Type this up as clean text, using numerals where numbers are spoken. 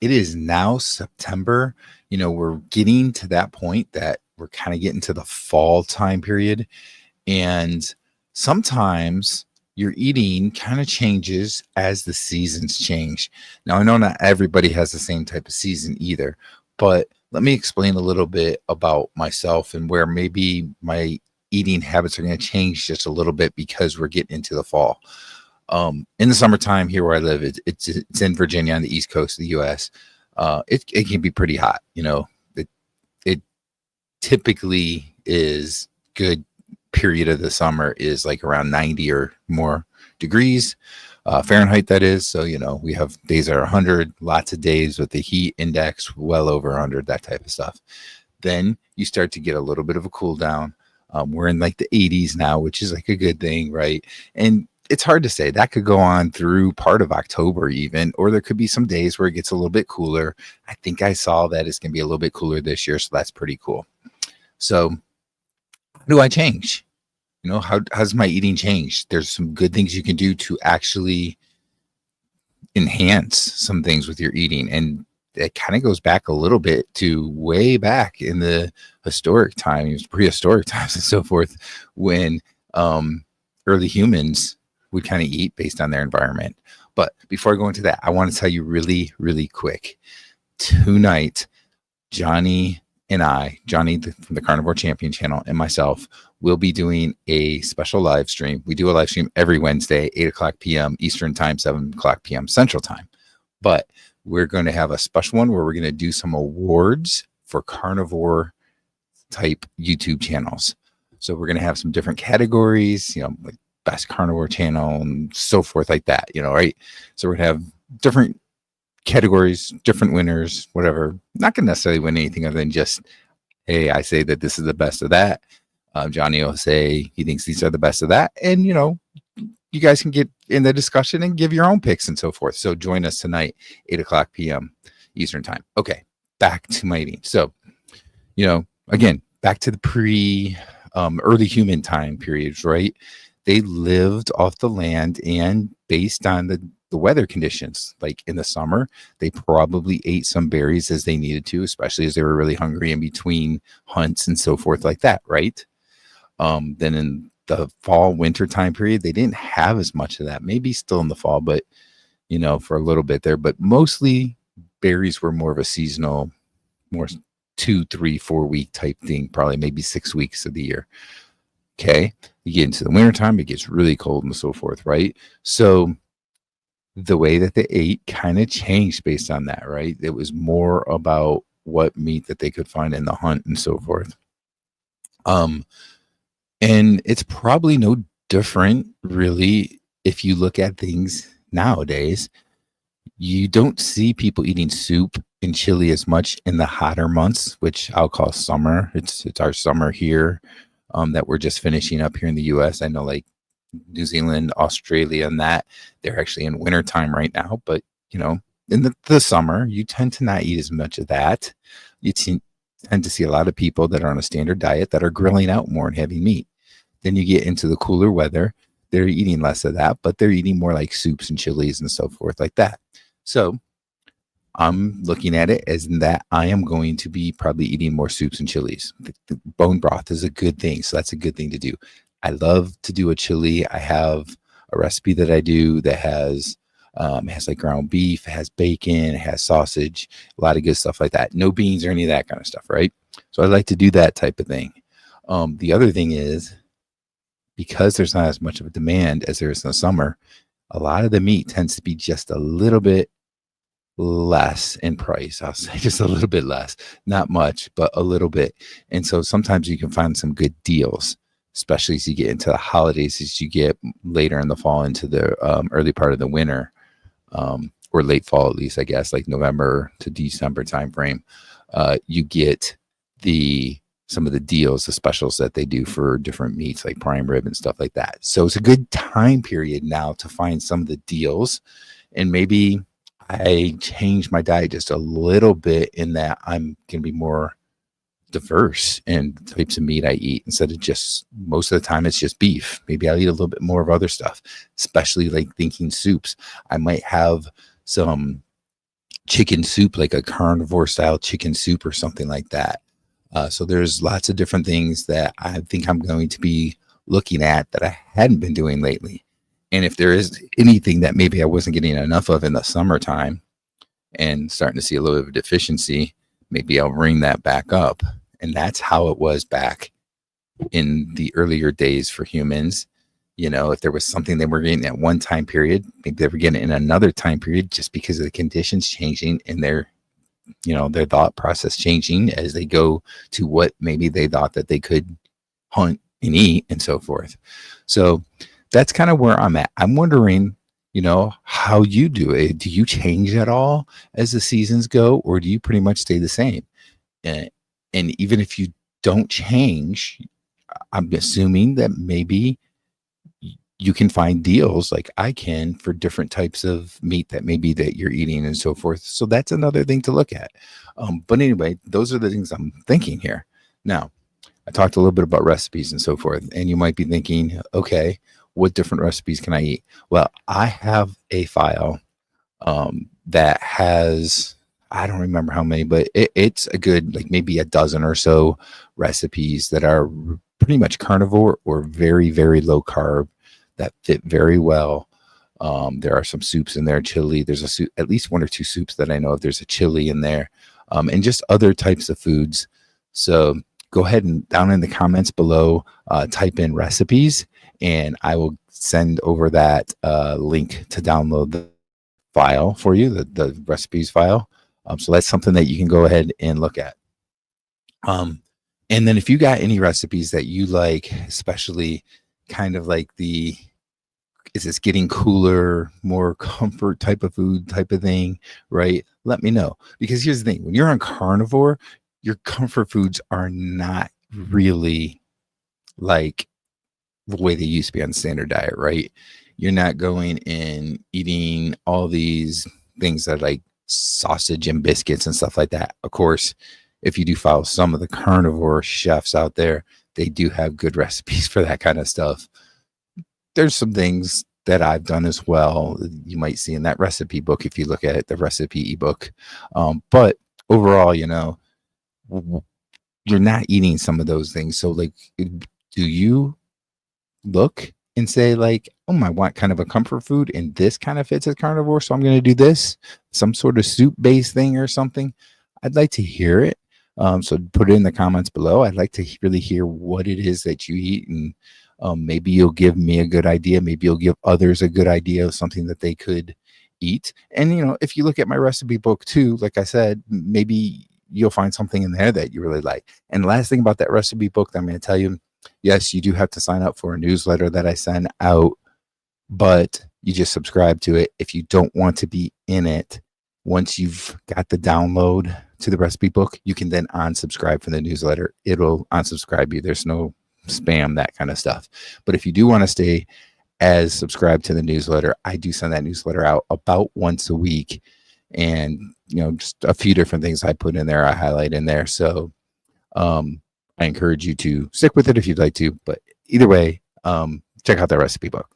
it is now September. We're getting to that point that we're kind of getting to the fall time period. And sometimes your eating kind of changes as the seasons change. Now, I know not everybody has the same type of season either, but let me explain a little bit about myself and where maybe my eating habits are going to change just a little bit because we're getting into the fall. In the summertime here where I live, it's in Virginia on the East Coast of the U.S. It can be pretty hot. It typically is good period of the summer is like around 90 or more degrees Fahrenheit, that is. So, we have days that are 100, lots of days with the heat index well over 100, that type of stuff. Then you start to get a little bit of a cool down. We're in like the 80s now, which is like a good thing, right? And it's hard to say. That could go on through part of October even, or there could be some days where it gets a little bit cooler. I think I saw that it's going to be a little bit cooler this year, so that's pretty cool. So how do I change? How's my eating change? There's some good things you can do to actually enhance some things with your eating. And it kind of goes back a little bit to way back in the historic times, prehistoric times and so forth, when early humans would kind of eat based on their environment. But before I go into that, I want to tell you really, really quick. Tonight, Johnny from the Carnivore Champion channel, and myself will be doing a special live stream. We do a live stream every Wednesday, 8 o'clock p.m. Eastern time, 7 o'clock p.m. Central time. But we're going to have a special one where we're going to do some awards for carnivore type YouTube channels. So we're going to have some different categories, like best carnivore channel and so forth like that, right? So we're going to have different categories, different winners, whatever. Not going to necessarily win anything other than just, hey, I say that this is the best of that. Johnny will say he thinks these are the best of that. And, you guys can get in the discussion and give your own picks and so forth. So join us tonight, 8 o'clock p.m. Eastern time. Okay, back to my eating. So, again, back to the early human time periods, right? They lived off the land and based on the weather conditions. Like in the summer, they probably ate some berries as they needed to, especially as they were really hungry in between hunts and so forth like that, right? Then in the fall, winter time period, they didn't have as much of that. Maybe still in the fall, but, for a little bit there. But mostly berries were more of a seasonal, more 2, 3, 4 week type thing, probably maybe 6 weeks of the year. Okay. You get into the wintertime, it gets really cold and so forth, right? So the way that they ate kind of changed based on that, right? It was more about what meat that they could find in the hunt and so forth. And it's probably no different, really, if you look at things nowadays. You don't see people eating soup and chili as much in the hotter months, which I'll call summer. It's our summer here that we're just finishing up here in the U.S. I know like New Zealand, Australia, and that they're actually in winter time right now. But, in the summer, you tend to not eat as much of that. You tend to see a lot of people that are on a standard diet that are grilling out more and having meat. Then you get into the cooler weather, they're eating less of that, but they're eating more like soups and chilies and so forth like that. So I'm looking at it as that I am going to be probably eating more soups and chilies. The bone broth is a good thing, so that's a good thing to do. I love to do a chili. I have a recipe that I do that has like ground beef, it has bacon, it has sausage, a lot of good stuff like that. No beans or any of that kind of stuff, right? So I like to do that type of thing. The other thing is, because there's not as much of a demand as there is in the summer, a lot of the meat tends to be just a little bit less in price. I'll say just a little bit less, not much, but a little bit. And so sometimes you can find some good deals, especially as you get into the holidays, as you get later in the fall into the early part of the winter, or late fall, at least, I guess, like November to December timeframe. You get some of the deals, the specials that they do for different meats like prime rib and stuff like that. So it's a good time period now to find some of the deals. And maybe I change my diet just a little bit in that I'm going to be more diverse in the types of meat I eat. Instead of just, most of the time it's just beef. Maybe I'll eat a little bit more of other stuff, especially like thinking soups. I might have some chicken soup, like a carnivore style chicken soup or something like that. So there's lots of different things that I think I'm going to be looking at that I hadn't been doing lately. And if there is anything that maybe I wasn't getting enough of in the summertime and starting to see a little bit of deficiency, maybe I'll bring that back up. And that's how it was back in the earlier days for humans. You know, if there was something they were getting at one time period, maybe they were getting it in another time period just because of the conditions changing and their thought process changing as they go to what maybe they thought that they could hunt and eat and so forth. So that's kind of where I'm at. I'm wondering, how you do it. Do you change at all as the seasons go, or do you pretty much stay the same? And, and even if you don't change, I'm assuming that maybe you can find deals like I can for different types of meat that maybe that you're eating and so forth. So that's another thing to look at. But anyway, those are the things I'm thinking here. Now, I talked a little bit about recipes and so forth, and you might be thinking, okay, what different recipes can I eat? Well, I have a file that has, I don't remember how many, but it's a good, like maybe a dozen or so recipes that are pretty much carnivore or very, very low carb that fit very well. There are some soups in there, chili. There's a soup, at least one or two soups that I know of. There's a chili in there, and just other types of foods. So go ahead and down in the comments below, type in recipes, and I will send over that link to download the file for you, the recipes file. So that's something that you can go ahead and look at. And then if you got any recipes that you like, especially kind of like is this getting cooler, more comfort type of food type of thing, right? Let me know. Because here's the thing, when you're on carnivore, your comfort foods are not really like the way they used to be on standard diet, right? You're not going and eating all these things that like sausage and biscuits and stuff like that. Of course, if you do follow some of the carnivore chefs out there, they do have good recipes for that kind of stuff. There's some things that I've done as well. You might see in that recipe book if you look at it, the recipe ebook. But overall, you're not eating some of those things. So, like, do you look and say, like, oh, I want kind of a comfort food, and this kind of fits as carnivore, so I'm going to do this, some sort of soup-based thing or something? I'd like to hear it. So put it in the comments below. I'd like to really hear what it is that you eat, and maybe you'll give me a good idea. Maybe you'll give others a good idea of something that they could eat. And, if you look at my recipe book too, like I said, maybe you'll find something in there that you really like. And the last thing about that recipe book that I'm going to tell you, yes, you do have to sign up for a newsletter that I send out, but you just subscribe to it. If you don't want to be in it, once you've got the download to the recipe book, you can then unsubscribe from the newsletter. It'll unsubscribe you. There's no spam, that kind of stuff. But if you do want to stay as subscribed to the newsletter, I do send that newsletter out about once a week. And, just a few different things I put in there, I highlight in there. So I encourage you to stick with it if you'd like to. But either way, check out that recipe book.